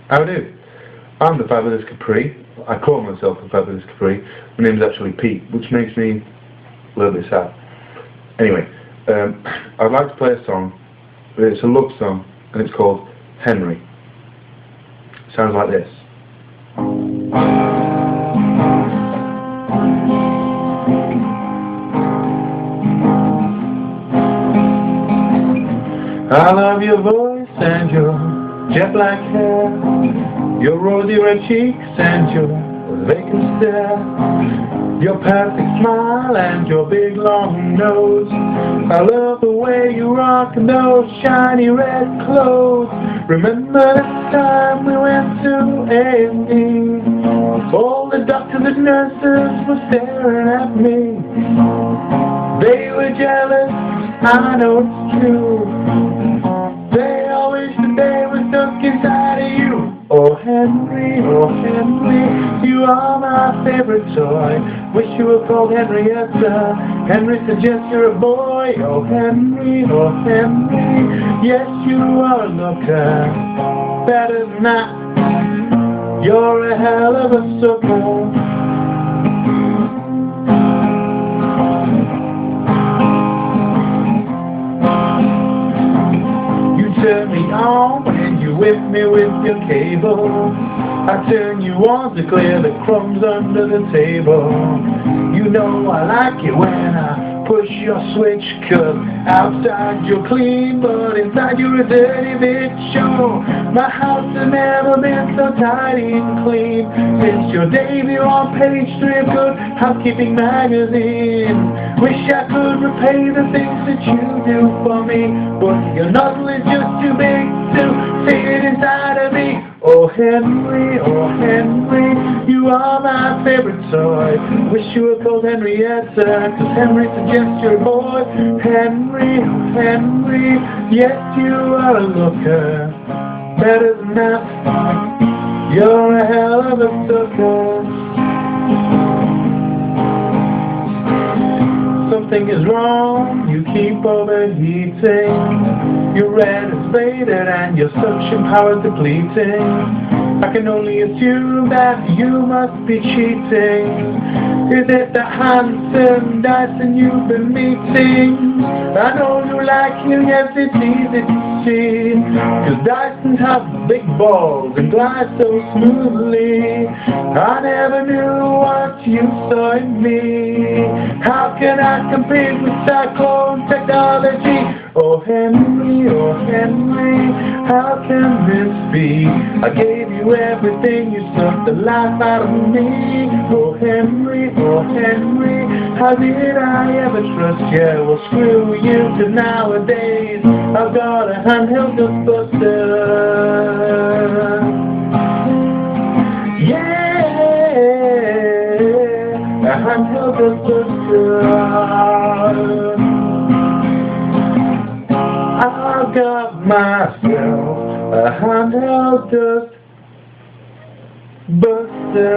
How do? I'm the fabulous Capri. I call myself the fabulous Capri. My name's actually Pete, which makes me a little bit sad. Anyway, I'd like to play a song. It's a love song, and it's called Henry. It sounds like this. I love your voice and your jet black hair, your rosy red cheeks and your vacant stare, your perfect smile and your big long nose. I love the way you rock those shiny red clothes. Remember that time we went to A&E? All the doctors and nurses were staring at me. They were jealous, I know it's true. They all wish that they were stuck inside of you. Oh Henry, you are my favorite toy. Wish you were called Henrietta. Henry suggests you're a boy. Oh Henry, yes you are a looker. Better than that, you're a hell of a sucker. Turn me on when you whip me with your cable. I turn you on to clear the crumbs under the table. You know I like it when I push your switch, 'cause outside you're clean, but inside you're a dirty bitch. Oh, my house has never been so tidy and clean since your debut on page 3 of Good Housekeeping magazine. Wish I could repay the things that you do for me, but your nozzle is just too big to fit inside of me. Oh Henry, you are my favorite toy. Wish you were called Henrietta, 'cause Henry suggests you're a boy. Henry, yes you are a looker. Better than that, you're a hell of a sucker. Something is wrong, you keep overheating. Your red is faded and your suction power depleting. I can only assume that you must be cheating. Is it the Hanson Dyson you've been meeting? I know you like him, yes it's easy to see, 'cause Dysons have big balls and glide so smoothly. I never knew what you saw in me. How can I compete with cyclone technology? Oh Henry, how can this be? I gave you everything, you sucked the life out of me. Oh Henry, how did I ever trust you? Well screw you, 'cause nowadays I've got a handheld dustbuster. Yeah, a handheld dustbuster. I've got myself a handheld dust buster.